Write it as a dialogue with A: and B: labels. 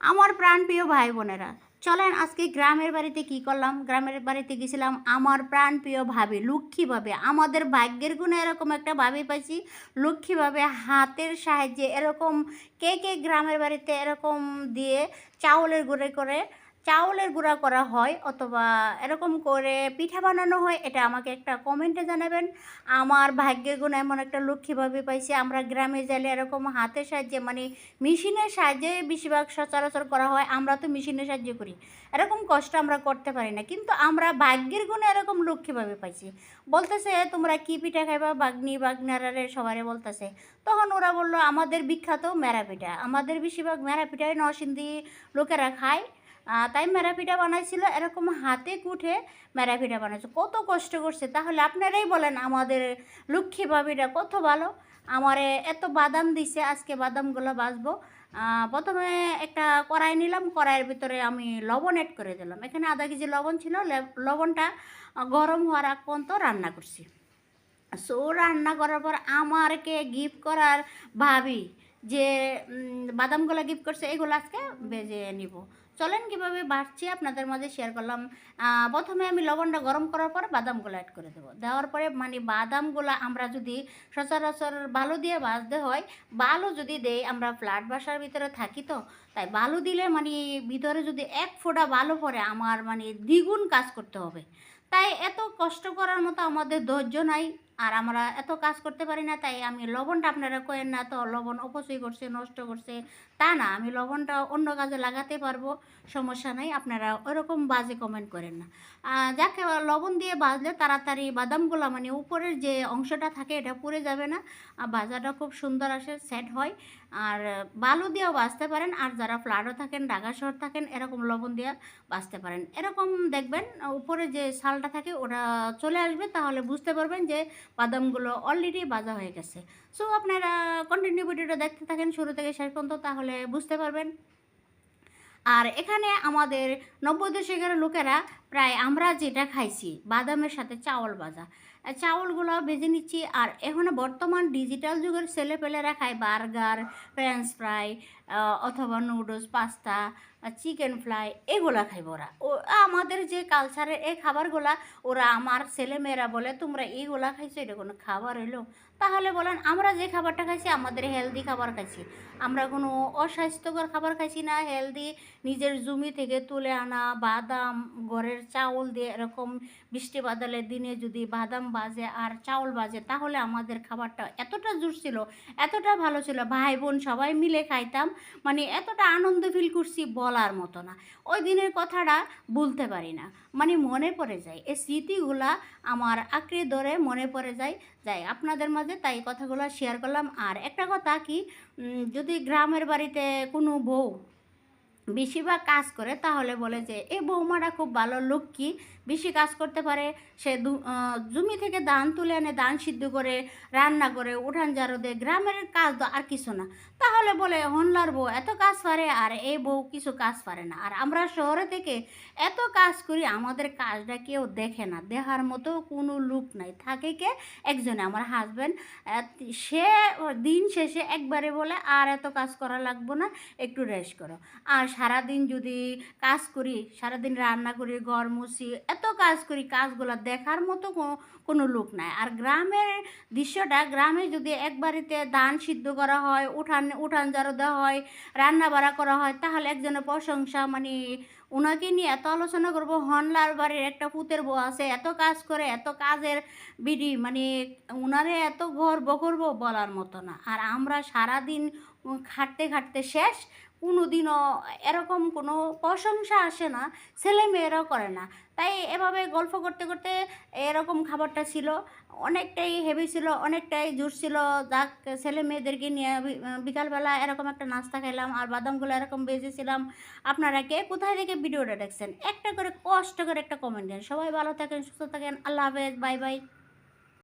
A: আমার প্রাণপ্রিয় ভাই বোনেরা, চলেন আজকে গ্রামের বাড়িতে কি করলাম। গ্রামের বাড়িতে গেছিলাম আমার প্রাণপ্রিয় ভাবি লক্ষ্মী ভাবে। আমাদের ভাগ্যের গুণে এরকম একটা ভাবি পাইছি, লক্ষ্মী ভাবে হাতের সাহায্যে এরকম কে কে গ্রামের বাড়িতে এরকম দিয়ে চাউলের গুঁড়া করা হয় অথবা এরকম করে পিঠা বানানো হয়, এটা আমাকে একটা কমেন্টে জানাবেন। আমার ভাগ্যের গুণ এমন একটা লক্ষ্মীভাবে পাইছি। আমরা গ্রামে গেলে এরকম হাতের সাহায্যে মানে মেশিনের সাহায্যে বেশিরভাগ সচরাচর করা হয়। আমরা তো মেশিনের সাহায্যে করি, এরকম কষ্ট আমরা করতে পারি না, কিন্তু আমরা ভাগ্যের গুণে এরকম লক্ষ্মীভাবে পাইছি। বলতেছে তোমরা কি পিঠা খাইবা বাগনি বাগনারারে সবারে বলতেছে। তখন ওরা বললো আমাদের বিখ্যাত মেরা পিঠা, আমাদের বেশিরভাগ মেরা পিঠাই নরসিংদী লোকেরা খায়। তাই মেরা পিঠা বানাইছিল, এরকম হাতে কুঠে মেরা পিঠা বানাইছে। কত কষ্ট করছে, তাহলে আপনারাই বলেন আমাদের লক্ষ্মী ভাবিটা কত ভালো। আমারে এত বাদাম দিছে, আজকে বাদামগুলো বাজবো। প্রথমে একটা কড়াই নিলাম, কড়াইয়ের ভিতরে আমি লবণ অ্যাড করে দিলাম। এখানে আধা কেজি লবণ ছিল, লবণটা গরম হওয়ার আগ পর্যন্ত রান্না করছি। সো রান্না করার পর আমারকে গিফট করার ভাবি যে বাদামগুলো গিফট করছে, এগুলো আজকে বেজে নিব। চলেন কীভাবে বাড়ছি আপনাদের মাঝে শেয়ার করলাম। প্রথমে আমি লবণটা গরম করার পর বাদামগুলো অ্যাড করে দেবো। দেওয়ার পরে মানে বাদামগুলো আমরা যদি সচরাচর বালু দিয়ে ভাজতে হয়, বালু যদি দেই, আমরা ফ্ল্যাট বাসার ভিতরে থাকি তো, তাই বালু দিলে মানে ভিতরে যদি এক ফোঁটা বালু পড়ে আমার মানে দ্বিগুণ কাজ করতে হবে। তাই এত কষ্ট করার মতো আমাদের ধৈর্য নাই, আর আমরা এত কাজ করতে পারি না। তাই আমি লবণটা, আপনারা কয়েন না তো লবণ অপচয় করছে নষ্ট করছে, তা না, আমি লবণটা অন্য কাজে লাগাতে পারবো, সমস্যা নাই। আপনারা ওরকম বাজে কমেন্ট করেন না। যাকে লবণ দিয়ে ভাজলে তাড়াতাড়ি বাদামগুলো মানে উপরের যে অংশটা থাকে এটা পুড়ে যাবে না, ভাজাটা খুব সুন্দর আসে, সেট হয়। আর বালু দিয়েও বাজতে পারেন, আর যারা ফ্ল্যাটও থাকেন ঢাকা শহর থাকেন এরকম লবণ দিয়ে বাজতে পারেন। এরকম দেখবেন উপরে যে ছালটা থাকে ওটা চলে আসবে, তাহলে বুঝতে পারবেন যে বাদামগুলো অলরেডি ভাজা হয়ে গেছে। সো আপনারা কন্টিনিউ ভিডিওটা দেখতে থাকেন শুরু থেকে শেষ পর্যন্ত, তাহলে বুঝতে পারবেন। আর এখানে আমাদের 90 দশকের লোকেরা প্রায় আমরা যেটা খাইছি বাদামের সাথে চাউল ভাজা, চাউলগুলো ভেজে নিচ্ছি। আর এখন বর্তমান ডিজিটাল যুগের ছেলেপেলেরা খায় বার্গার, ফ্রেঞ্চ ফ্রাই অথবা নুডলস, পাস্তা, চিকেন ফ্রাই, এগুলা খাইব ওরা। আমাদের যে কালচারের এই খাবারগুলা ওরা, আমার ছেলেমেয়েরা বলে তোমরা এইগুলা খাইছো, এটা কোনো খাবার হইলো? তাহলে বলেন আমরা যে খাবারটা খাইছি আমাদের হেলদি খাবার খাইছি, আমরা কোনো অস্বাস্থ্যকর খাবার খাইছি না। হেলদি নিজের জমি থেকে তুলে আনা বাদাম, ঘরের চাউল দিয়ে এরকম বৃষ্টি বাদলের দিনে যদি বাদাম বাজে আর চাউল বাজে, তাহলে আমাদের খাবারটা এতটা জোর ছিল, এতটা ভালো ছিল, ভাই বোন সবাই মিলে খাইতাম, মানে এতটা আনন্দ ফিল করছি বলার মতো না। ওই দিনের কথাটা ভুলতে পারি না, মানে মনে পড়ে যায় এই স্মৃতিগুলা, আমার আঁকড়ে ধরে মনে পড়ে যায় আপনাদের মাঝে, তাই কথাগুলো শেয়ার করলাম। আর একটা কথা কি, যদি গ্রামের বাড়িতে কোনো বউ বেশিরভাগ কাজ করে তাহলে বলে যে এই বৌমাটা খুব ভালো লক্ষ্মী, বেশি কাজ করতে পারে। সে জমি থেকে ধান তুলে এনে ধান সিদ্ধ করে রান্না করে উঠান ঝাড়ু দেয়, গ্রামের কাজ তো আর কিছু না। তাহলে বলে হনলার বউ এত কাজ পারে আর এই বউ কিছু কাজ পারে না। আর আমরা শহরে থেকে এত কাজ করি, আমাদের কাজটা কেউ দেখে না, দেখার মতো কোনো লোক নাই, থাকে কে একজনে আমার হাজব্যান্ড। সে দিন শেষে একবারে বলে আর এত কাজ করা লাগবো না, একটু রেস্ট করো। আর সারাদিন যদি কাজ করি, সারাদিন রান্না করি, ঘর মুছি, এত কাজ করি, কাজগুলো দেখার মতো কোনো লোক নাই। আর গ্রামের দৃশ্যটা, গ্রামে যদি এক বাড়িতে ধান সিদ্ধ করা হয়, উঠান ঝাড়ু দেওয়া হয়, রান্না বাড়া করা হয়, তাহলে একজনের প্রশংসা, মানে ওনাকে নিয়ে এত আলোচনা করবো, হনলার বাড়ির একটা পুতের বউ আছে, এত কাজ করে, এত কাজের বিড়ি, মানে ওনারে এত গর্ব করবো বলার মতো না। আর আমরা সারাদিন খাটতে খাটতে শেষ, কোনো দিনও এরকম কোনো প্রশংসা আসে না, ছেলে মেয়েরাও করে না। তাই এভাবে গল্প করতে করতে এরকম খাবারটা ছিল, অনেকটাই হেভি ছিল, অনেকটাই জোর ছিল। যাক, ছেলে মেয়েদেরকে নিয়ে বিকালবেলা এরকম একটা নাস্তা খেলাম আর বাদামগুলো এরকম বেজেছিলাম। আপনারা কে কোথায় থেকে ভিডিওটা দেখছেন একটা করে কষ্ট করে একটা কমেন্ট দেন। সবাই ভালো থাকেন, সুস্থ থাকেন, আল্লাহ হাফেজ, বাই বাই।